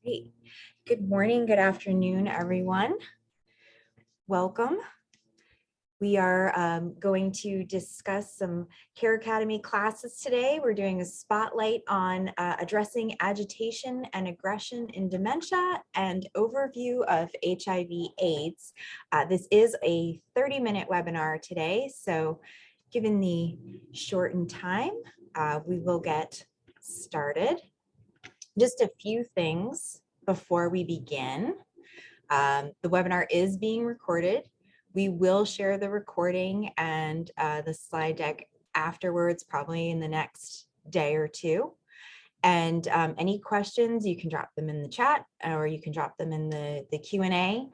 Great. Good morning, good afternoon, everyone. Welcome. We are going to discuss some CareAcademy classes today. We're doing a spotlight on addressing agitation and aggression in dementia and overview of HIV/AIDS. This is a 30-minute webinar today, so given the shortened time, we will get started. Just a few things before we begin. The webinar is being recorded. We will share the recording and the slide deck afterwards, probably in the next day or two. And any questions, you can drop them in the chat or you can drop them in the Q&A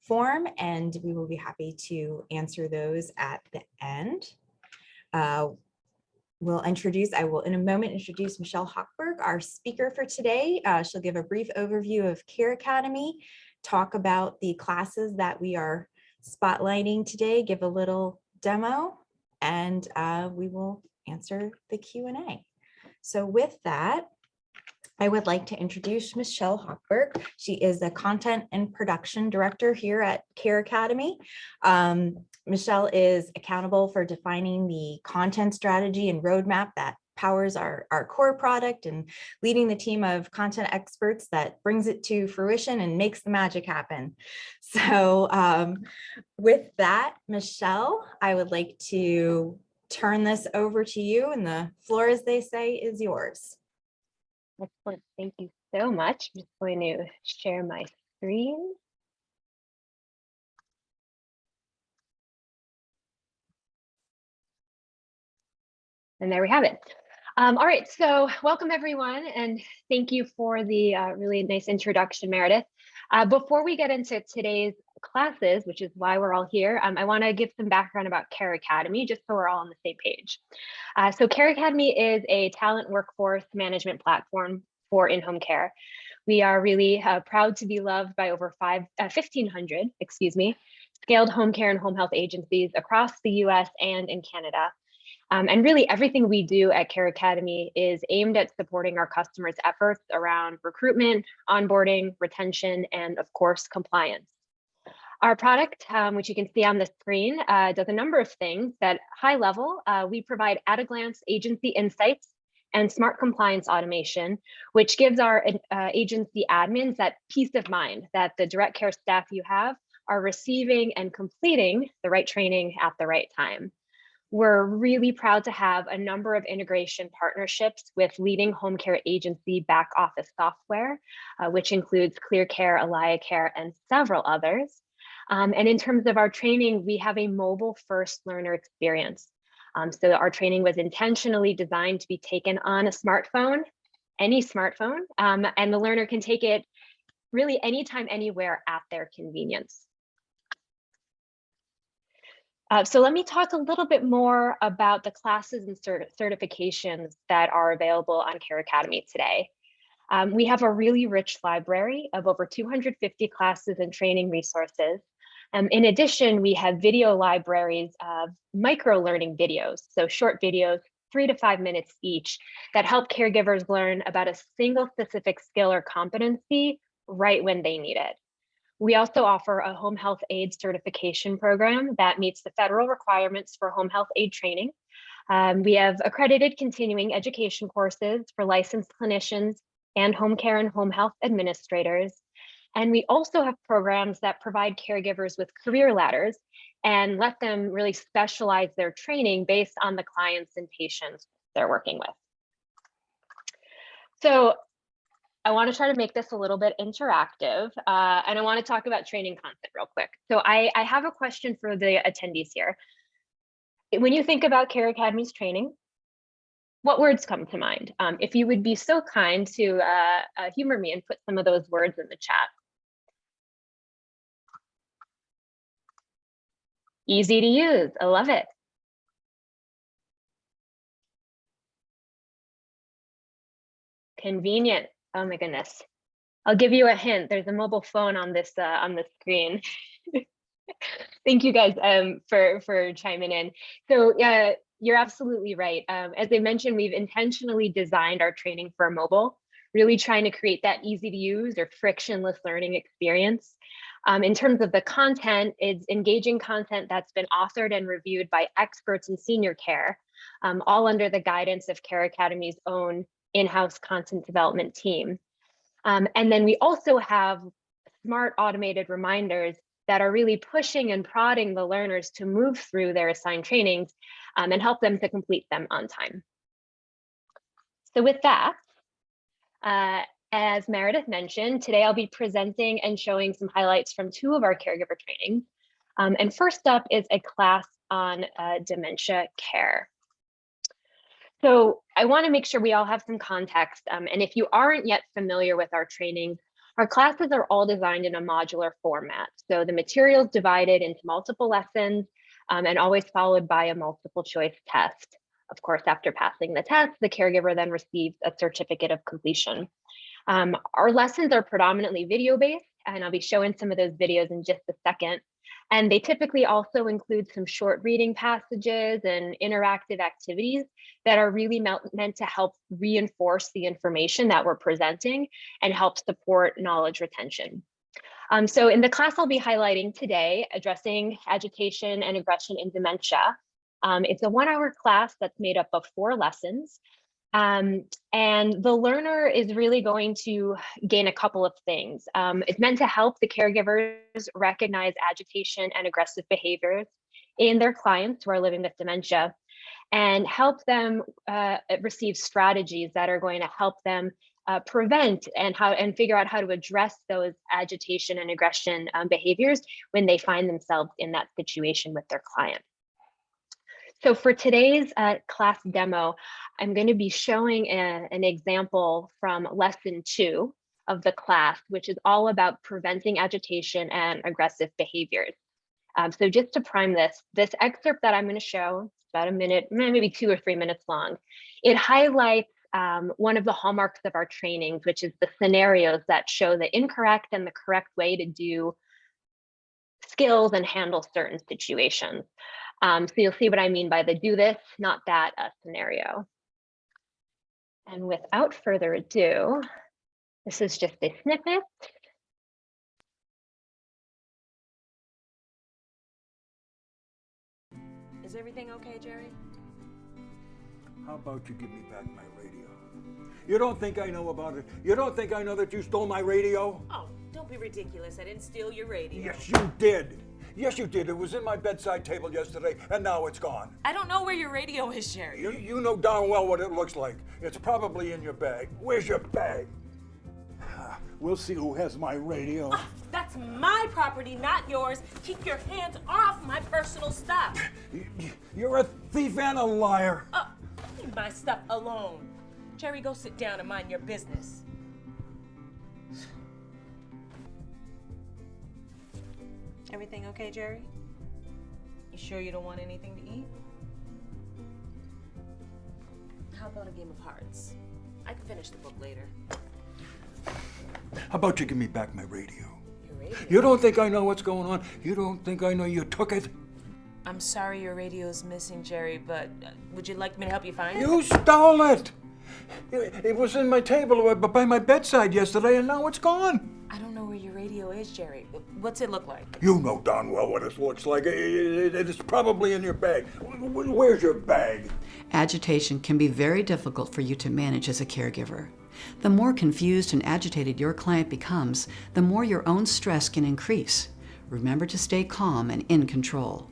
form, and we will be happy to answer those at the end. I will in a moment introduce Michelle Hochberg, our speaker for today. She'll give a brief overview of CareAcademy, talk about the classes that we are spotlighting today, give a little demo, and we will answer the Q&A. So with that, I would like to introduce Michelle Hochberg. She is the Content and Production Director here at CareAcademy. Michelle is accountable for defining the content strategy and roadmap that powers our core product and leading the team of content experts that brings it to fruition and makes the magic happen. So with that, Michelle, I would like to turn this over to you, and the floor, as they say, is yours. Excellent. Thank you so much. I'm just going to share my screen. And there we have it. All right, so welcome everyone, and thank you for the really nice introduction, Meredith. Before we get into today's classes, which is why we're all here, I want to give some background about CareAcademy, just so we're all on the same page. So CareAcademy is a talent workforce management platform for in-home care. We are really proud to be loved by over 1,500, scaled home care and home health agencies across the US and in Canada. And really everything we do at CareAcademy is aimed at supporting our customers' efforts around recruitment, onboarding, retention, and of course, compliance. Our product, which you can see on the screen, does a number of things. At high level, we provide at-a-glance agency insights and smart compliance automation, which gives our agency admins that peace of mind that the direct care staff you have are receiving and completing the right training at the right time. We're really proud to have a number of integration partnerships with leading home care agency back office software, which includes ClearCare, AlayaCare, and several others. And in terms of our training, we have a mobile first learner experience. So our training was intentionally designed to be taken on a smartphone, any smartphone, and the learner can take it really anytime, anywhere at their convenience. So let me talk a little bit more about the classes and certifications that are available on CareAcademy today. We have a really rich library of over 250 classes and training resources. In addition, we have video libraries of micro-learning videos, so short videos, 3 to 5 minutes each, that help caregivers learn about a single specific skill or competency right when they need it. We also offer a home health aid certification program that meets the federal requirements for home health aid training. We have accredited continuing education courses for licensed clinicians and home care and home health administrators. And we also have programs that provide caregivers with career ladders and let them really specialize their training based on the clients and patients they're working with. So I want to try to make this a little bit interactive, and I want to talk about training content real quick. So I have a question for the attendees here. When you think about CareAcademy's training, what words come to mind? If you would be so kind to humor me and put some of those words in the chat. Easy to use, I love it. Convenient. Oh my goodness. I'll give you a hint. There's a mobile phone on this on the screen. Thank you guys for chiming in. So you're absolutely right. As I mentioned, we've intentionally designed our training for mobile. really trying to create that easy to use or frictionless learning experience. In terms of the content, it's engaging content that's been authored and reviewed by experts in senior care, all under the guidance of CareAcademy's own in-house content development team. And then we also have smart automated reminders that are really pushing and prodding the learners to move through their assigned trainings and help them to complete them on time. So with that, as Meredith mentioned, today I'll be presenting and showing some highlights from 2 of our caregiver trainings. And first up is a class on dementia care. So I want to make sure we all have some context. And if you aren't yet familiar with our trainings, our classes are all designed in a modular format. So the material is divided into multiple lessons and always followed by a multiple choice test. Of course, after passing the test, the caregiver then receives a certificate of completion. Our lessons are predominantly video-based, and I'll be showing some of those videos in just a second. And they typically also include some short reading passages and interactive activities that are really meant to help reinforce the information that we're presenting and help support knowledge retention. So in the class I'll be highlighting today, addressing agitation and aggression in dementia. It's a 1-hour class that's made up of 4 lessons. And the learner is really going to gain a couple of things. It's meant to help the caregivers recognize agitation and aggressive behaviors in their clients who are living with dementia, and help them receive strategies that are going to help them prevent and figure out how to address those agitation and aggression behaviors when they find themselves in that situation with their client. So for today's class demo, I'm going to be showing an example from lesson 2 of the class, which is all about preventing agitation and aggressive behaviors. So just to prime this excerpt that I'm going to show, about a minute, maybe 2 or 3 minutes long. It highlights one of the hallmarks of our trainings, which is the scenarios that show the incorrect and the correct way to do skills and handle certain situations. So you'll see what I mean by the do this, not that scenario. And without further ado, this is just a snippet. Is everything okay, Jerry? How about you give me back my radio? You don't think I know about it? You don't think I know that you stole my radio? Oh, don't be ridiculous. I didn't steal your radio. Yes, you did. Yes, you did. It was in my bedside table yesterday, and now it's gone. I don't know where your radio is, Jerry. You know darn well what it looks like. It's probably in your bag. Where's your bag? We'll see who has my radio. Oh, that's my property, not yours. Keep your hands off my personal stuff. You're a thief and a liar. Leave my stuff alone. Jerry, go sit down and mind your business. Everything okay, Jerry? You sure you don't want anything to eat? How about a game of hearts? I can finish the book later. How about you give me back my radio? Your radio? You don't think I know what's going on? You don't think I know you took it? I'm sorry your radio's missing, Jerry, but would you like me to help you find it? You stole it! It was in my table by my bedside yesterday, and now it's gone. I don't know where your radio is, Jerry. What's it look like? You know darn well what it looks like. It's probably in your bag. Where's your bag? Agitation can be very difficult for you to manage as a caregiver. The more confused and agitated your client becomes, the more your own stress can increase. Remember to stay calm and in control.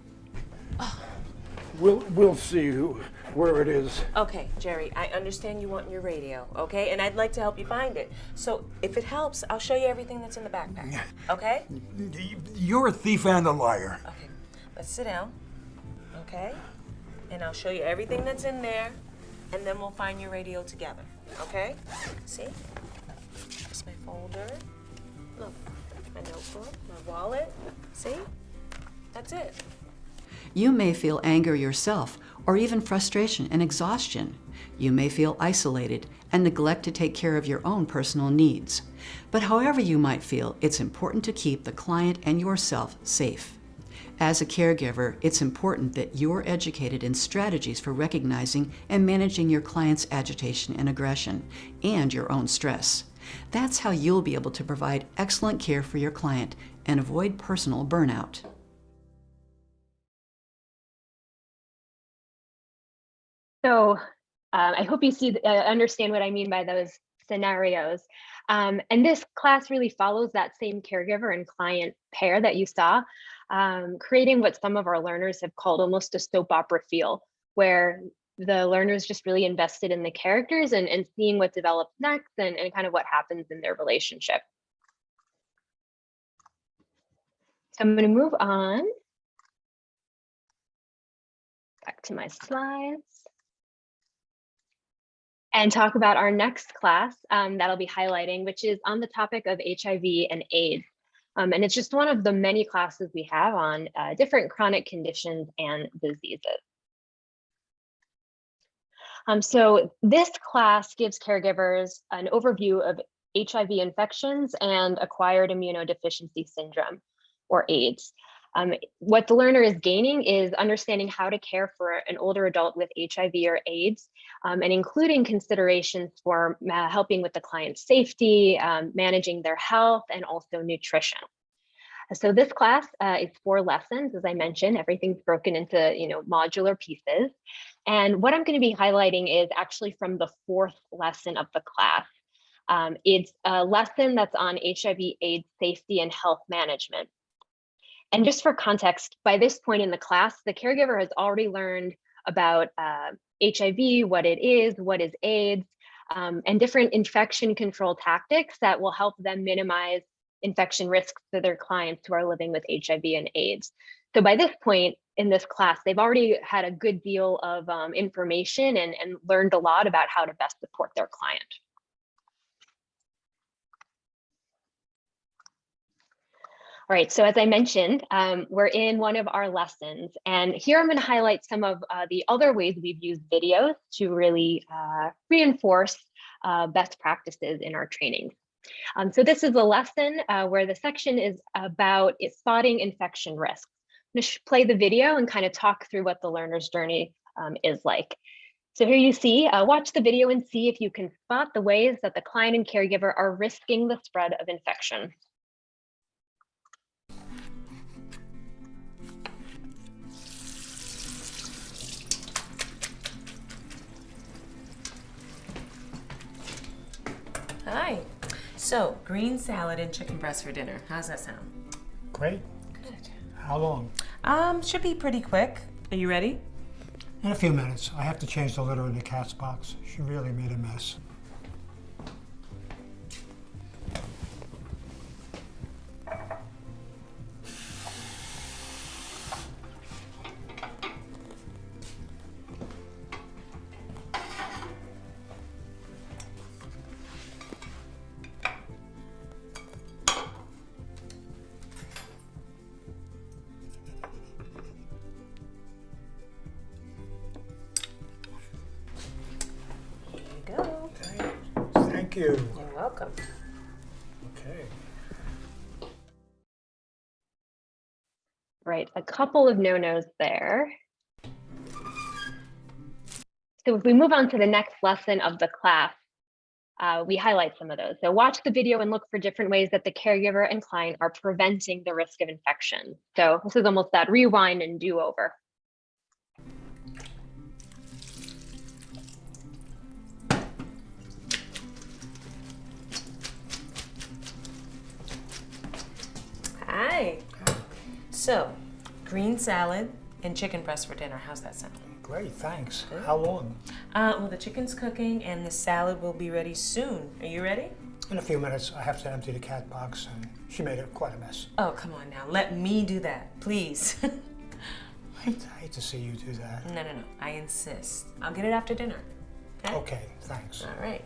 We'll see where it is. Okay, Jerry, I understand you want your radio, okay? And I'd like to help you find it. So if it helps, I'll show you everything that's in the backpack, okay? You're a thief and a liar. Okay, let's sit down, okay? And I'll show you everything that's in there, and then we'll find your radio together, okay? See? Here's my folder. Look, my notebook, my wallet. See? That's it. You may feel anger yourself, or even frustration and exhaustion. You may feel isolated and neglect to take care of your own personal needs. But however you might feel, it's important to keep the client and yourself safe. As a caregiver, it's important that you're educated in strategies for recognizing and managing your client's agitation and aggression, and your own stress. That's how you'll be able to provide excellent care for your client and avoid personal burnout. So I hope you understand what I mean by those scenarios. And this class really follows that same caregiver and client pair that you saw, creating what some of our learners have called almost a soap opera feel, where the learners just really invested in the characters and seeing what develops next and kind of what happens in their relationship. So I'm going to move on back to my slides and talk about our next class that I'll be highlighting, which is on the topic of HIV and AIDS. And it's just one of the many classes we have on different chronic conditions and diseases. So this class gives caregivers an overview of HIV infections and acquired immunodeficiency syndrome, or AIDS. What the learner is gaining is understanding how to care for an older adult with HIV or AIDS, and including considerations for helping with the client's safety, managing their health, and also nutrition. So this class is 4 lessons, as I mentioned. Everything's broken into modular pieces. And what I'm going to be highlighting is actually from the 4th lesson of the class. It's a lesson that's on HIV/AIDS safety and health management. And just for context, by this point in the class, the caregiver has already learned about HIV, what it is AIDS, and different infection control tactics that will help them minimize infection risks for their clients who are living with HIV and AIDS. So by this point in this class, they've already had a good deal of information and learned a lot about how to best support their client. All right, so as I mentioned, we're in one of our lessons, and here I'm going to highlight some of the other ways we've used videos to really reinforce best practices in our trainings. So this is a lesson where the section is about spotting infection risks. I'm going to play the video and kind of talk through what the learner's journey is like. So here you see, watch the video and see if you can spot the ways that the client and caregiver are risking the spread of infection. Hi. So, green salad and chicken breast for dinner. How's that sound? Great. Good. How long? Should be pretty quick. Are you ready? In a few minutes. I have to change the litter in the cat's box. She really made a mess. Go. Thank you. You're welcome. Okay. Right, a couple of no-nos there. So if we move on to the next lesson of the class, we highlight some of those. So watch the video and look for different ways that the caregiver and client are preventing the risk of infection. So this is almost that rewind and do-over. Hi. So, green salad and chicken breast for dinner. How's that sound? Great, thanks. Good. How long? Well, the chicken's cooking and the salad will be ready soon. Are you ready? In a few minutes. I have to empty the cat box, and she made quite a mess. Oh, come on now. Let me do that, please. I hate to see you do that. No. I insist. I'll get it after dinner. Okay, thanks. All right.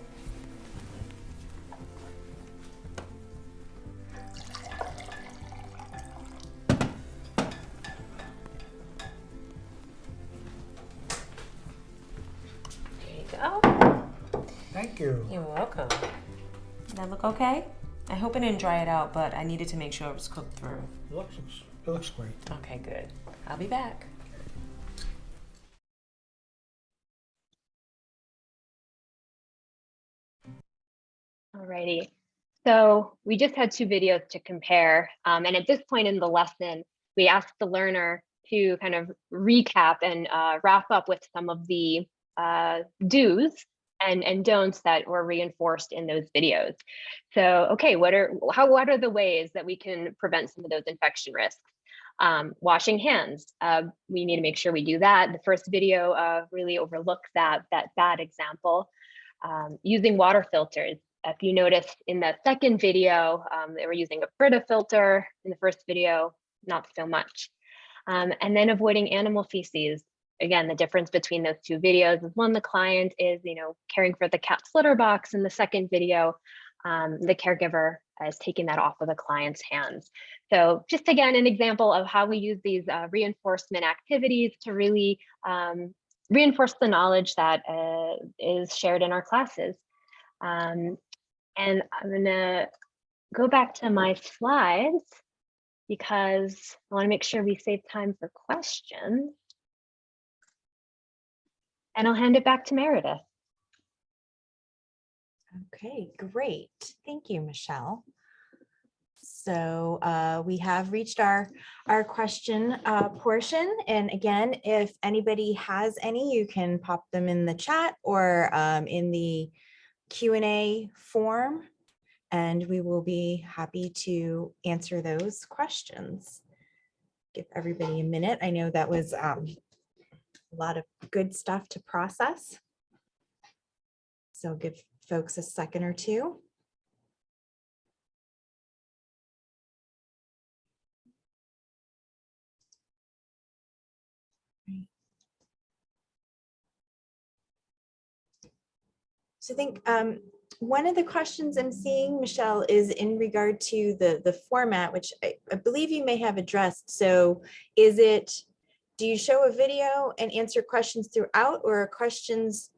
There you go. Thank you. You're welcome. Did that look okay? I hope I didn't dry it out, but I needed to make sure it was cooked through. Looks It looks great. Okay, good. I'll be back. Alrighty. So we just had 2 videos to compare. And at this point in the lesson, we asked the learner to kind of recap and wrap up with some of the do's and don'ts that were reinforced in those videos. So, okay, what are the ways that we can prevent some of those infection risks? Washing hands, we need to make sure we do that. The first video really overlooks that bad example. Using water filters. If you notice in the second video, they were using a Brita filter. In the first video, not so much. And then avoiding animal feces. Again, the difference between those 2 videos is one, the client is, caring for the cat's litter box. In the second video, the caregiver is taking that off of the client's hands. So just again, an example of how we use these reinforcement activities to really reinforce the knowledge that is shared in our classes. And I'm gonna go back to my slides because I want to make sure we save time for questions. And I'll hand it back to Meredith. Okay, great. Thank you, Michelle. So we have reached our question portion. And again, if anybody has any, you can pop them in the chat or in the Q&A form, and we will be happy to answer those questions. Give everybody a minute. I know that was a lot of good stuff to process. So give folks a second or two. So I think one of the questions I'm seeing, Michelle, is in regard to the format, which I believe you may have addressed. So is it, do you show a video and answer questions throughout, or are questions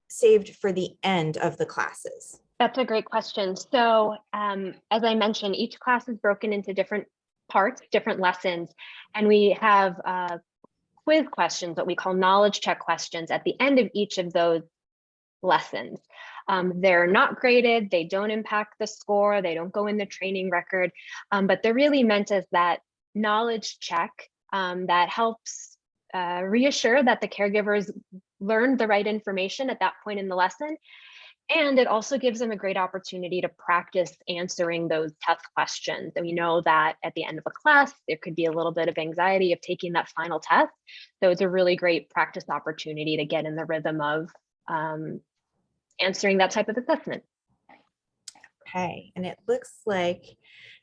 saved for the end of the classes? That's a great question. So as I mentioned, each class is broken into different parts, different lessons, and we have quiz questions, what we call knowledge check questions at the end of each of those lessons. They're not graded, they don't impact the score, they don't go in the training record, but they're really meant as that knowledge check that helps reassure that the caregivers learned the right information at that point in the lesson. And it also gives them a great opportunity to practice answering those test questions. And we know that at the end of a class, there could be a little bit of anxiety of taking that final test. So it's a really great practice opportunity to get in the rhythm of answering that type of assessment. Okay, and it looks like,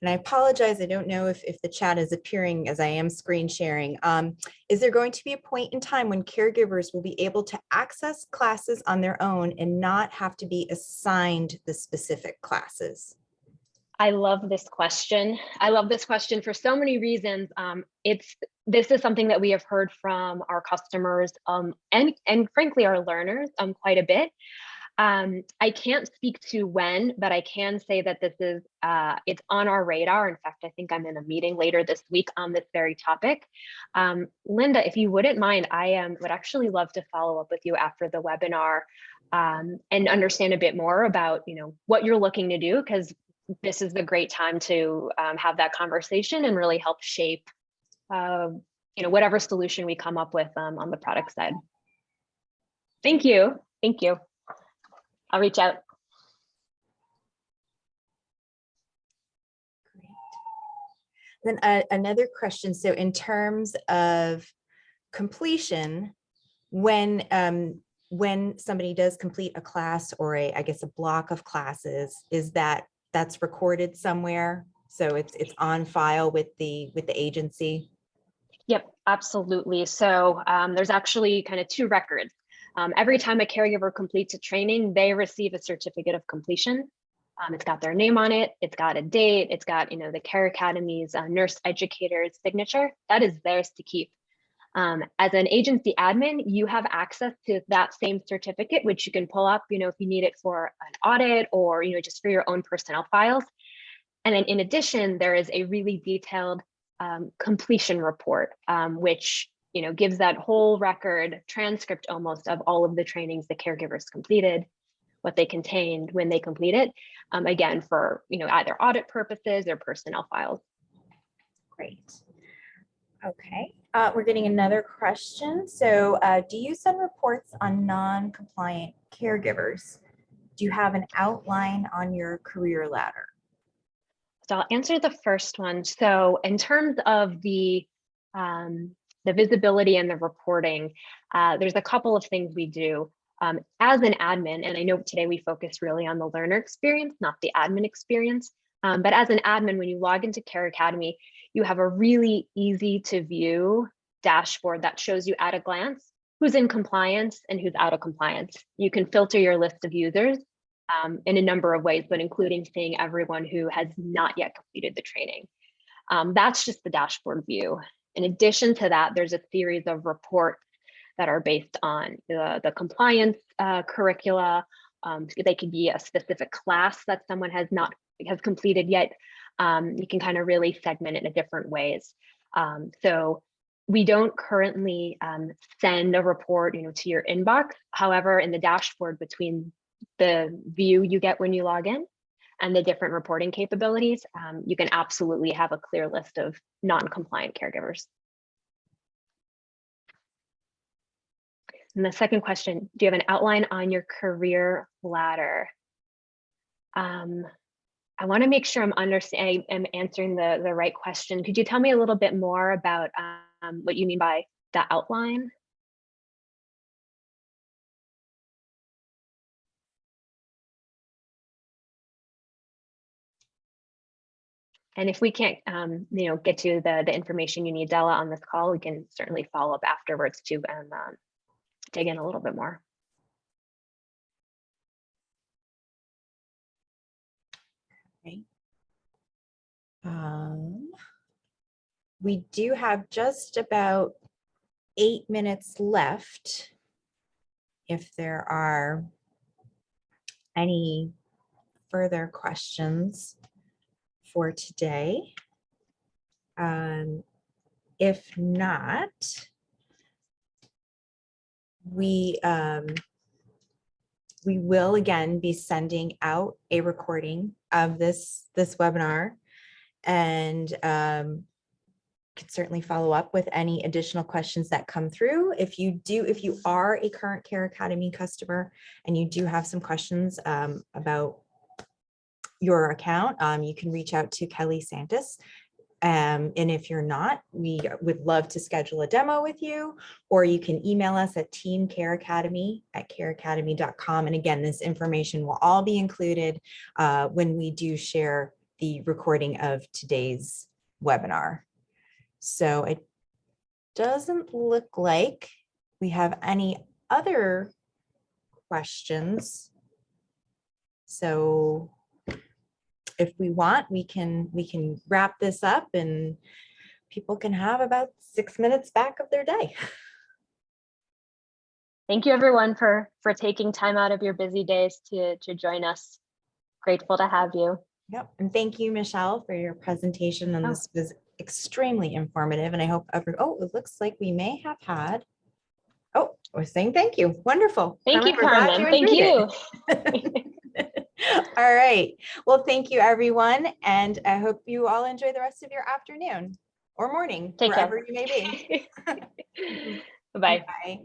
and I apologize, I don't know if the chat is appearing as I am screen sharing. Is there going to be a point in time when caregivers will be able to access classes on their own and not have to be assigned the specific classes? I love this question. I love this question for so many reasons. This is something that we have heard from our customers and frankly our learners quite a bit. I can't speak to when, but I can say that this is it's on our radar. In fact, I think I'm in a meeting later this week on this very topic. Linda, if you wouldn't mind, I would actually love to follow up with you after the webinar and understand a bit more about what you're looking to do, because this is the great time to have that conversation and really help shape whatever solution we come up with on the product side. Thank you. Thank you. I'll reach out. Great. Then another question. So in terms of completion, when somebody does complete a class or I guess a block of classes, is that's recorded somewhere? So it's on file with the agency? Yep, absolutely. So there's actually kind of 2 records. Every time a caregiver completes a training, they receive a certificate of completion. It's got their name on it. It's got a date. It's got, the CareAcademy's nurse educator's signature. That is theirs to keep. As an agency admin, you have access to that same certificate, which you can pull up, if you need it for an audit or, just for your own personnel files. And then in addition, there is a really detailed completion report, which gives that whole record transcript almost of all of the trainings the caregivers completed, what they contained when they complete it, again, for either audit purposes or personnel files. Great. Okay, we're getting another question. So do you send reports on non-compliant caregivers? Do you have an outline on your career ladder? So I'll answer the first one. So in terms of the visibility and the reporting, there's a couple of things we do. As an admin, and I know today we focus really on the learner experience, not the admin experience, but as an admin, when you log into CareAcademy, you have a really easy to view dashboard that shows you at a glance who's in compliance and who's out of compliance. You can filter your list of users in a number of ways, but including seeing everyone who has not yet completed the training. That's just the dashboard view. In addition to that, there's a series of reports that are based on the compliance curricula. They could be a specific class that someone has completed yet. You can kind of really segment it in different ways. So we don't currently send a report to your inbox. However, in the dashboard, between the view you get when you log in and the different reporting capabilities, you can absolutely have a clear list of non-compliant caregivers. And the second question, do you have an outline on your career ladder? I want to make sure I'm answering the right question. Could you tell me a little bit more about what you mean by the outline? And if we can't, get to the information you need, Della, on this call, we can certainly follow up afterwards to dig in a little bit more. Okay. We do have just about 8 minutes left. If there are any further questions for today. If not, we will again be sending out a recording of this webinar, and can certainly follow up with any additional questions that come through. If you are a current CareAcademy customer and you do have some questions about your account, you can reach out to Kelly Santis. And if you're not, we would love to schedule a demo with you, or you can email us at teamcareacademy@careacademy.com. And again, this information will all be included when we do share the recording of today's webinar. So it doesn't look like we have any other questions. So if we want, we can wrap this up and people can have about 6 minutes back of their day. Thank you everyone for taking time out of your busy days to join us. Grateful to have you. Yep. And thank you, Michelle, for your presentation. And this was extremely informative. And I hope it looks like we may have had, we're saying thank you. Wonderful. Thank you, we're glad Carmen. Thank you. All right. Well, thank you, everyone. And I hope you all enjoy the rest of your afternoon or morning, Take wherever care. you may be. Bye-bye. Bye.